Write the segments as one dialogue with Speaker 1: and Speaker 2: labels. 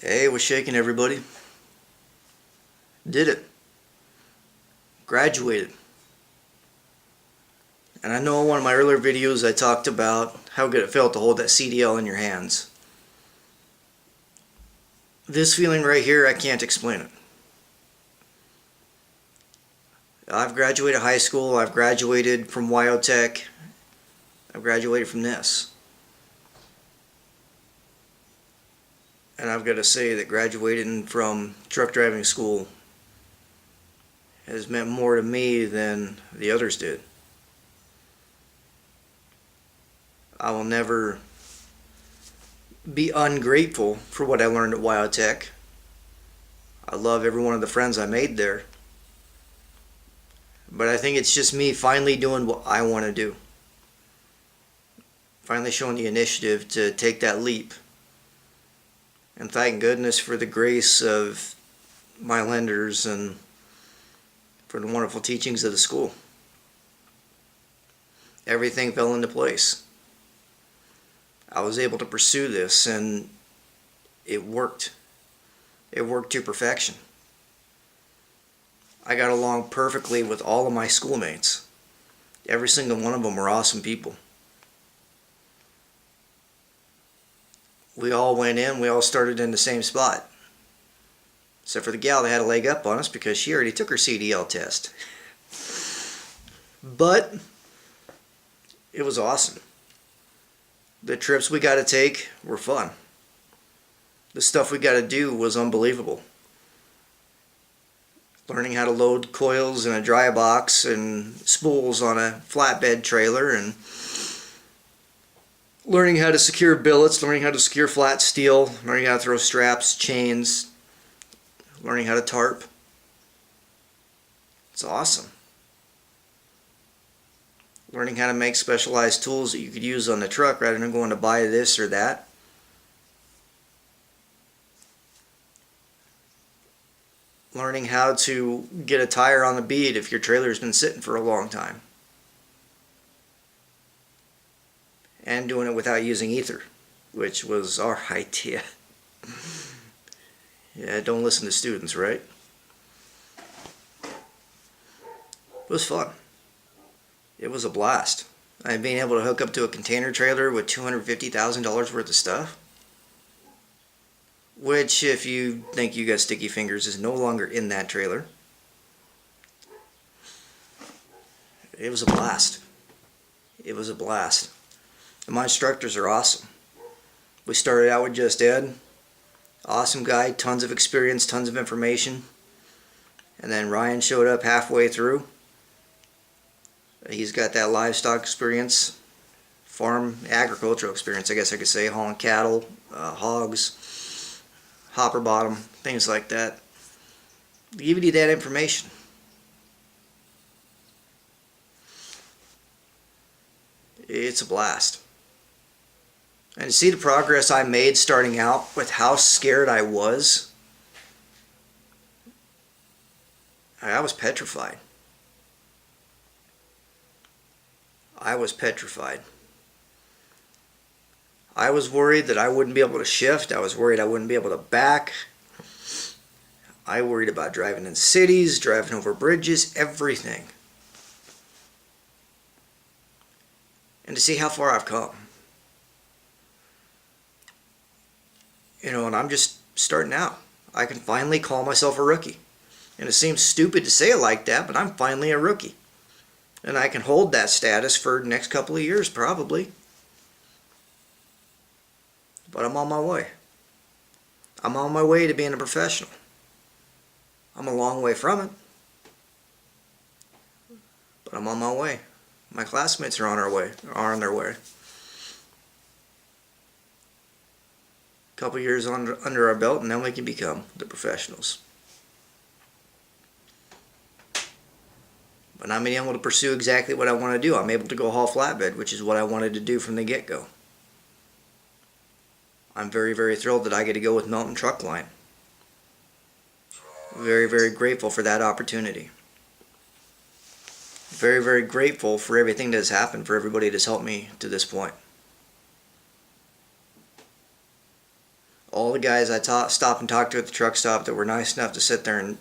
Speaker 1: Hey, what's shaking, everybody? Did it. Graduated. And I know in one of my earlier videos I talked about how good it felt to hold that CDL in your hands. This feeling right here, I can't explain it. I've graduated high school, I've graduated from Wyotech, I've graduated from this. And I've got to say that graduating from truck driving school has meant more to me than the others did. I will never be ungrateful for what I learned at Wyotech. I love every one of the friends I made there. But I think it's just me finally doing what I want to do. Finally showing the initiative to take that leap. And thank goodness for the grace of my lenders and for the wonderful teachings of the school. Everything fell into place. I was able to pursue this and it worked. It worked to perfection. I got along perfectly with all of my schoolmates. Every single one of them were awesome people. We all went in, we all started in the same spot. Except for the gal that had a leg up on us because she already took her CDL test. But it was awesome. The trips we got to take were fun. The stuff we got to do was unbelievable. Learning how to load coils in a dry box and spools on a flatbed trailer, and learning how to secure billets, learning how to secure flat steel, learning how to throw straps, chains, learning how to tarp. It's awesome. Learning how to make specialized tools that you could use on the truck rather than going to buy this or that. Learning how to get a tire on the bead if your trailer's been sitting for a long time. And doing it without using ether, which was our idea. Yeah, don't listen to students, right? It was fun. It was a blast. And being able to hook up to a container trailer with $250,000 worth of stuff, which, if you think you got sticky fingers, is no longer in that trailer. It was a blast. It was a blast. And my instructors are awesome. We started out with just Ed. Awesome guy, tons of experience, tons of information. And then Ryan showed up halfway through. He's got that livestock experience, farm agricultural experience, I guess I could say, hauling cattle, hogs, hopper bottom, things like that. Giving you that information. It's a blast. And to see the progress I made starting out with how scared I was was petrified. I was petrified. I was worried that I wouldn't be able to shift. I was worried I wouldn't be able to back. I worried about driving in cities, driving over bridges, everything. And to see how far I've come. You know, and I'm just starting out. I can finally call myself a rookie. And it seems stupid to say it like that, but I'm finally a rookie. And I can hold that status for the next couple of years, probably. But I'm on my way. I'm on my way to being a professional. I'm a long way from it. But I'm on my way. My classmates are on their way. A couple years under our belt, and then we can become the professionals. But I'm able to pursue exactly what I want to do. I'm able to go haul flatbed, which is what I wanted to do from the get-go. I'm very, very thrilled that I get to go with Mountain Truck Line. Very, very grateful for that opportunity. Very, very grateful for everything that has happened, for everybody that's helped me to this point. all the guys I stopped and talked to at the truck stop that were nice enough to sit there and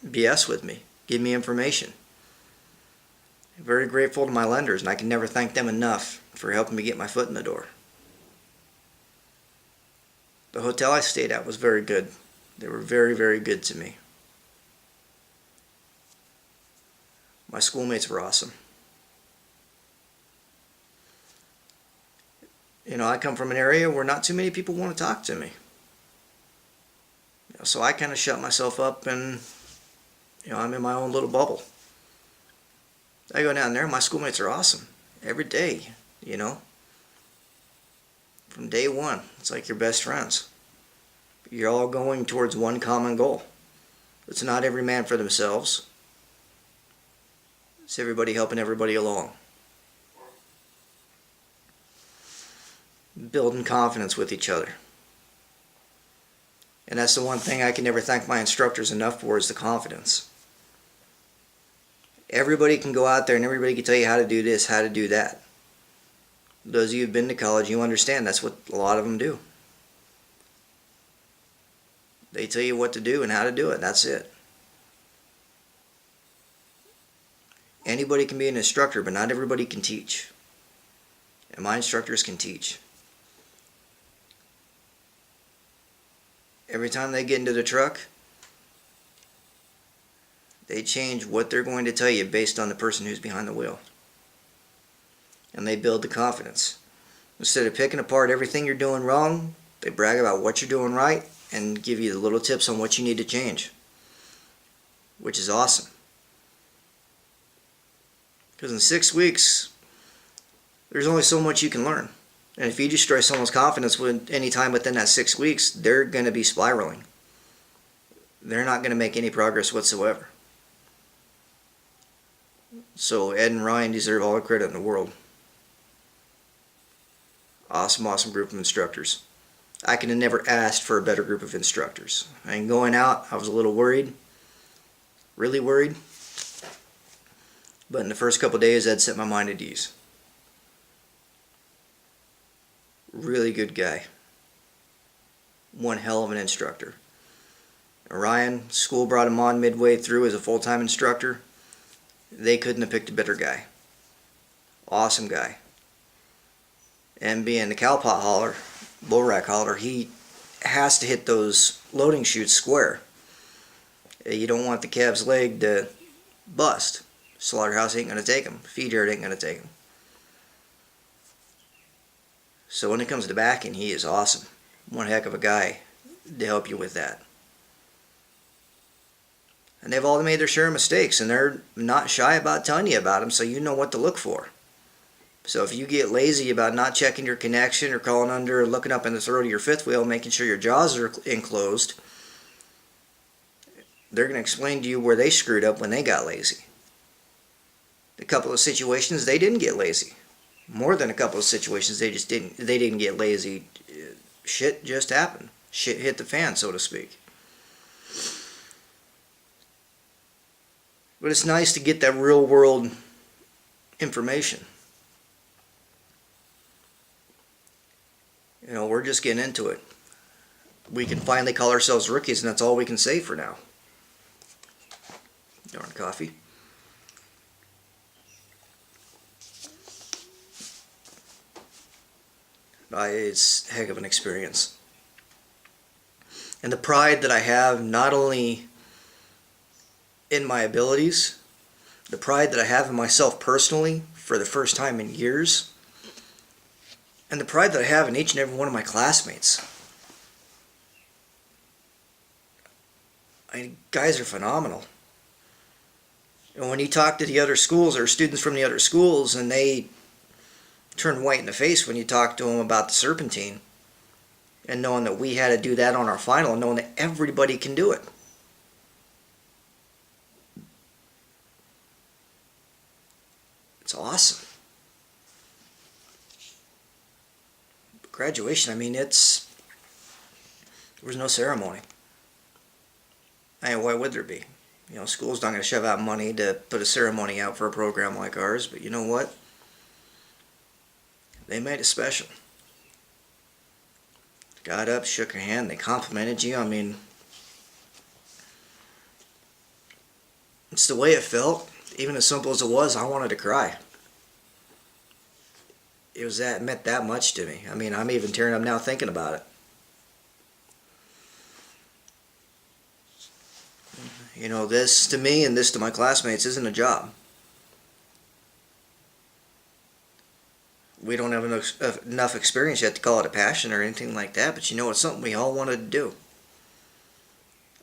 Speaker 1: BS with me, give me information. Very grateful to my lenders, and I can never thank them enough for helping me get my foot in the door. The hotel I stayed at was very good. They were very, very good to me. My schoolmates were awesome. You know, I come from an area where not too many people want to talk to me. You know, so I kind of shut myself up and, you know, I'm in my own little bubble. I go down there, my schoolmates are awesome. Every day, you know. From day one, it's like your best friends. You're all going towards one common goal. It's not every man for themselves. It's everybody helping everybody along. Building confidence with each other. And that's the one thing I can never thank my instructors enough for, is the confidence. Everybody can go out there and everybody can tell you how to do this, how to do that. Those of you who've been to college, you understand that's what a lot of them do. They tell you what to do and how to do it. That's it. Anybody can be an instructor, but not everybody can teach. And my instructors can teach. Every time they get into the truck, they change what they're going to tell you based on the person who's behind the wheel. And they build the confidence. Instead of picking apart everything you're doing wrong, they brag about what you're doing right and give you the little tips on what you need to change. Which is awesome. Because in 6 weeks, there's only so much you can learn. And if you destroy someone's confidence any time within that 6 weeks, they're going to be spiraling. They're not going to make any progress whatsoever. So Ed and Ryan deserve all the credit in the world. Awesome, awesome group of instructors. I could have never asked for a better group of instructors. And going out, I was a little worried. Really worried. But in the first couple of days, Ed set my mind at ease. Really good guy. One hell of an instructor. Ryan, school brought him on midway through as a full-time instructor. They couldn't have picked a better guy. Awesome guy. And being the cowpot hauler, bull rack hauler, he has to hit those loading chutes square. You don't want the calf's leg to bust. Slaughterhouse ain't going to take him. Feed yard ain't going to take him. So when it comes to backing, he is awesome. One heck of a guy to help you with that. And they've all made their share of mistakes, and they're not shy about telling you about them, so you know what to look for. So if you get lazy about not checking your connection or calling under or looking up in the throat of your fifth wheel, making sure your jaws are enclosed, they're going to explain to you where they screwed up when they got lazy. A couple of situations, they didn't get lazy. More than a couple of situations, they didn't get lazy. Shit just happened. Shit hit the fan, so to speak. But it's nice to get that real world information. You know, we're just getting into it. We can finally call ourselves rookies, and that's all we can say for now. Darn coffee. It's a heck of an experience. And the pride that I have, not only in my abilities, the pride that I have in myself personally for the first time in years, and the pride that I have in each and every one of my classmates. Guys are phenomenal. And when you talk to the other schools or students from the other schools, and they turn white in the face when you talk to them about the serpentine, and knowing that we had to do that on our final, and knowing that everybody can do it. It's awesome. Graduation, I mean, there was no ceremony. I mean, why would there be? You know, school's not going to shove out money to put a ceremony out for a program like ours, but you know what? They made it special. got up, shook her hand, they complimented you. I mean, it's the way it felt. Even as simple as it was, I wanted to cry. It meant that much to me. I mean, I'm even tearing up now thinking about it. You know, this to me and this to my classmates isn't a job. We don't have enough experience yet to call it a passion or anything like that, but you know, it's something we all wanted to do.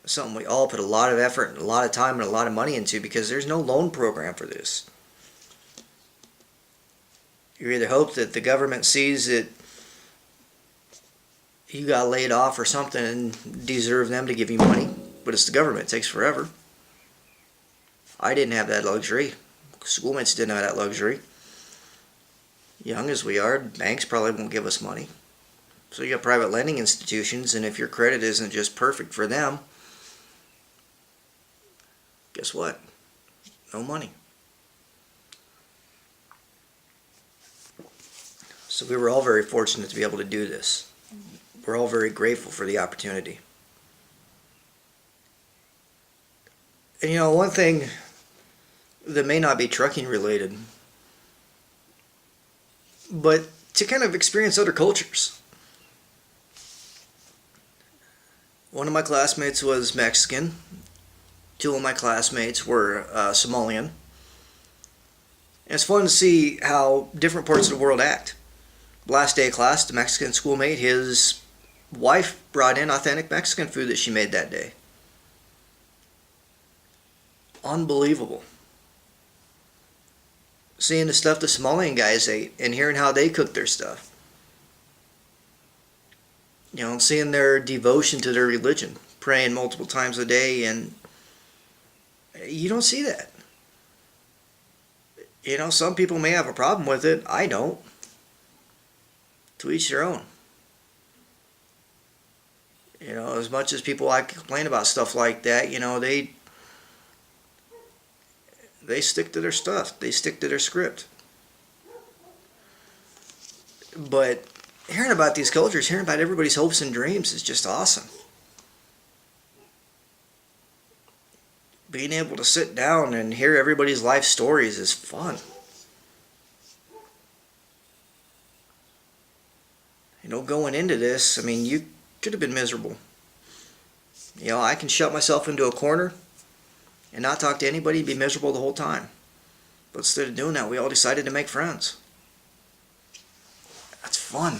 Speaker 1: It's something we all put a lot of effort and a lot of time and a lot of money into, because there's no loan program for this. You either hope that the government sees that you got laid off or something and deserve them to give you money, but it's the government. It takes forever. I didn't have that luxury. Schoolmates didn't have that luxury. Young as we are, banks probably won't give us money. So you got private lending institutions, and if your credit isn't just perfect for them, guess what? No money. So we were all very fortunate to be able to do this. We're all very grateful for the opportunity. And you know, one thing that may not be trucking related, but to kind of experience other cultures. One of my classmates was Mexican. Two of my classmates were Somalian. And it's fun to see how different parts of the world act. Last day of class, the Mexican schoolmate, his wife brought in authentic Mexican food that she made that day. Unbelievable. Seeing the stuff the Somalian guys ate and hearing how they cooked their stuff. You know, seeing their devotion to their religion, praying multiple times a day, and you don't see that. You know, some people may have a problem with it. I don't. To each their own. You know, as much as people like to complain about stuff like that, you know, they stick to their stuff. They stick to their script. But hearing about these cultures, hearing about everybody's hopes and dreams is just awesome. Being able to sit down and hear everybody's life stories is fun. You know, going into this, I mean, you could have been miserable. You know, I can shut myself into a corner and not talk to anybody, be miserable the whole time. But instead of doing that, we all decided to make friends. That's fun.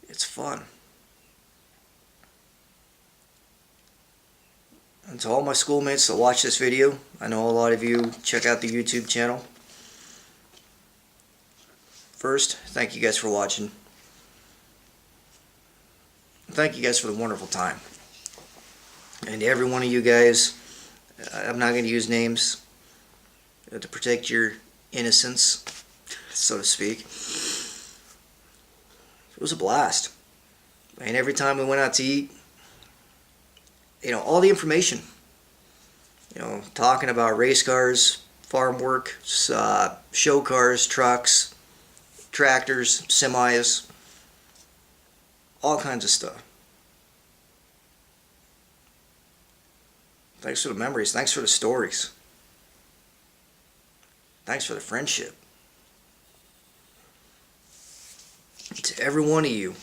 Speaker 1: It's fun. And to all my schoolmates that watch this video, I know a lot of you check out the YouTube channel. First, thank you guys for watching. Thank you guys for the wonderful time. And to every one of you guys, I'm not going to use names to protect your innocence, so to speak. It was a blast. And every time we went out to eat, you know, all the information, you know, talking about race cars, farm work, show cars, trucks, tractors, semis, all kinds of stuff. Thanks for the memories. Thanks for the stories. Thanks for the friendship. To every one of you,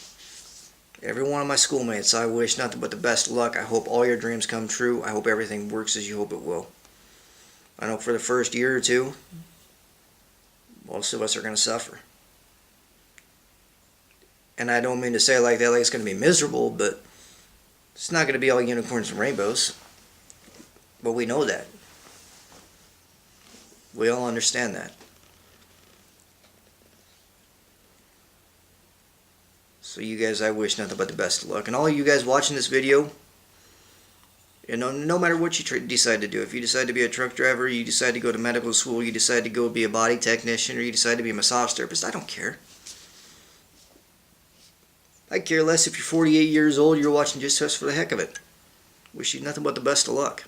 Speaker 1: every one of my schoolmates, I wish nothing but the best of luck. I hope all your dreams come true. I hope everything works as you hope it will. I know for the first year or two, most of us are going to suffer. And I don't mean to say it like that, like it's going to be miserable, but it's not going to be all unicorns and rainbows. But we know that. We all understand that. So you guys, I wish nothing but the best of luck. And all you guys watching this video, you know, no matter what you decide to do, if you decide to be a truck driver, you decide to go to medical school, you decide to go be a body technician, or you decide to be a massage therapist, I don't care. I care less if you're 48 years old, you're watching just for the heck of it. Wish you nothing but the best of luck.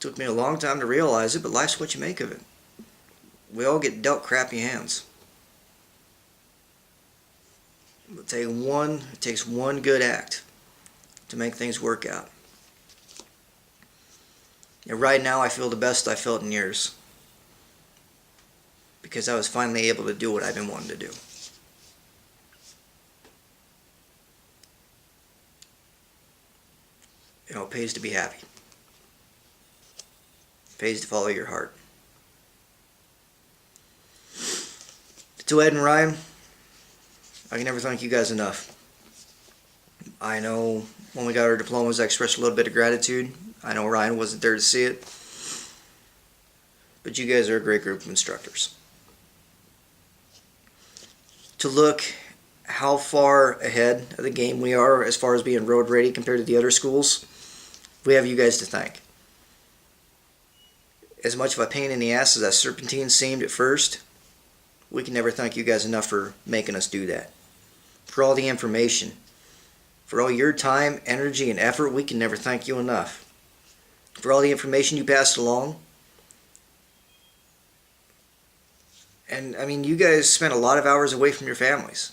Speaker 1: Took me a long time to realize it, but life's what you make of it. We all get dealt crappy hands. It takes one good act to make things work out. And right now I feel the best I felt in years, because I was finally able to do what I've been wanting to do. You know, it pays to be happy. It pays to follow your heart. To Ed and Ryan, I can never thank you guys enough. I know when we got our diplomas, I expressed a little bit of gratitude. I know Ryan wasn't there to see it, but you guys are a great group of instructors. To look how far ahead of the game we are as far as being road ready compared to the other schools, we have you guys to thank. As much of a pain in the ass as that serpentine seemed at first, we can never thank you guys enough for making us do that. For all the information, for all your time, energy, and effort, we can never thank you enough. For all the information you passed along. And I mean, you guys spent a lot of hours away from your families.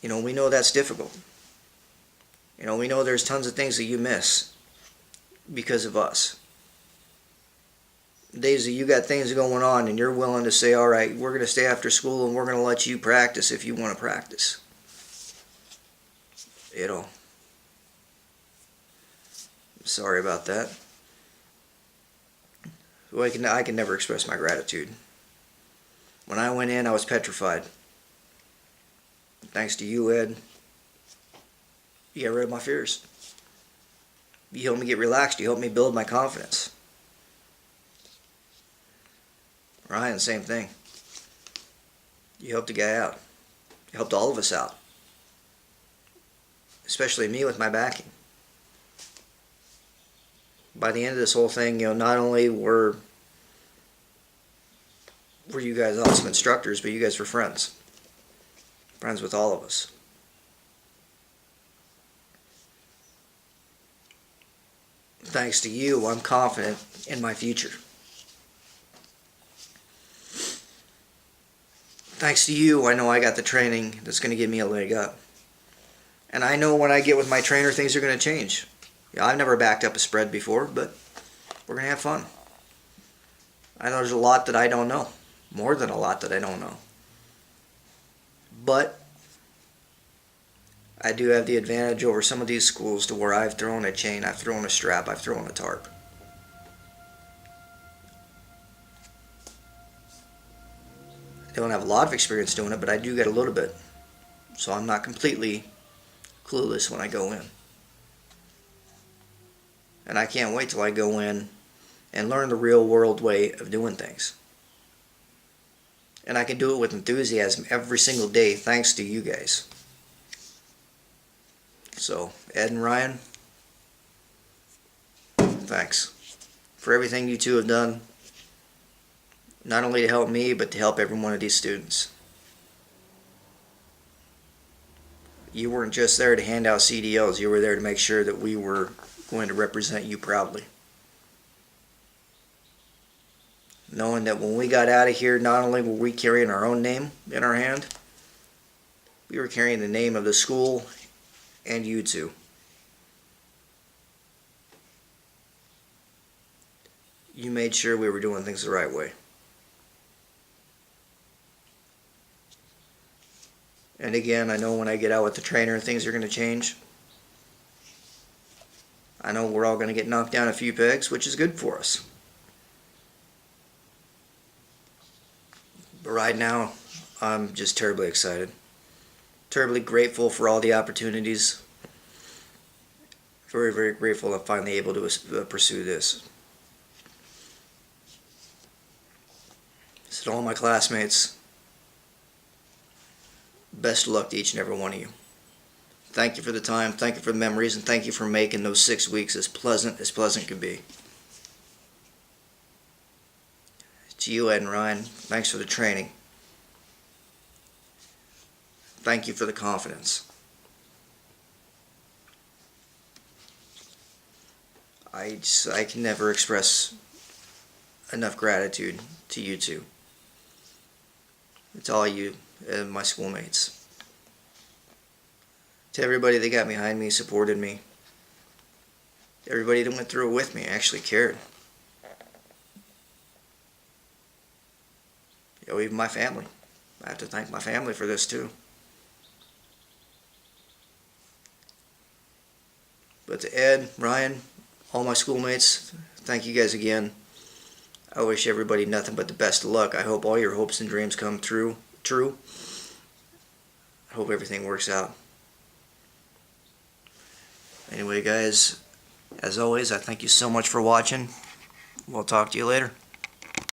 Speaker 1: You know, we know that's difficult. You know, we know there's tons of things that you miss because of us. Days that you got things going on and you're willing to say, all right, we're going to stay after school and we're going to let you practice if you want to practice. You know, I'm sorry about that. Well, I can never express my gratitude. When I went in, I was petrified. Thanks to you, Ed, you got rid of my fears. You helped me get relaxed. You helped me build my confidence. Ryan, same thing. You helped the guy out. You helped all of us out. Especially me with my backing. By the end of this whole thing, you know, not only were you guys awesome instructors, but you guys were friends. Friends with all of us. Thanks to you, I'm confident in my future. Thanks to you, I know I got the training that's going to give me a leg up. And I know when I get with my trainer, things are going to change. Yeah, I've never backed up a spread before, but we're going to have fun. I know there's a lot that I don't know. More than a lot that I don't know. But I do have the advantage over some of these schools to where I've thrown a chain, I've thrown a strap, I've thrown a tarp. I don't have a lot of experience doing it, but I do get a little bit. So I'm not completely clueless when I go in. And I can't wait till I go in and learn the real world way of doing things. And I can do it with enthusiasm every single day thanks to you guys. So, Ed and Ryan, thanks for everything you two have done. Not only to help me, but to help every one of these students. You weren't just there to hand out CDLs, you were there to make sure that we were going to represent you proudly. Knowing that when we got out of here, not only were we carrying our own name in our hand, we were carrying the name of the school and you two. You made sure we were doing things the right way. And again, I know when I get out with the trainer, things are going to change. I know we're all going to get knocked down a few pegs, which is good for us. But right now, I'm just terribly excited. Terribly grateful for all the opportunities. Very, very grateful I'm finally able to pursue this. So to all my classmates, best of luck to each and every one of you. Thank you for the time, thank you for the memories, and thank you for making those 6 weeks as pleasant could be. To you, Ed and Ryan, thanks for the training. Thank you for the confidence. I can never express enough gratitude to you two. It's all you and my schoolmates. To everybody that got behind me, supported me. Everybody that went through it with me actually cared. You know, even my family. I have to thank my family for this too. But to Ed, Ryan, all my schoolmates, thank you guys again. I wish everybody nothing but the best of luck. I hope all your hopes and dreams come true. I hope everything works out. Anyway, guys, as always, I thank you so much for watching. We'll talk to you later.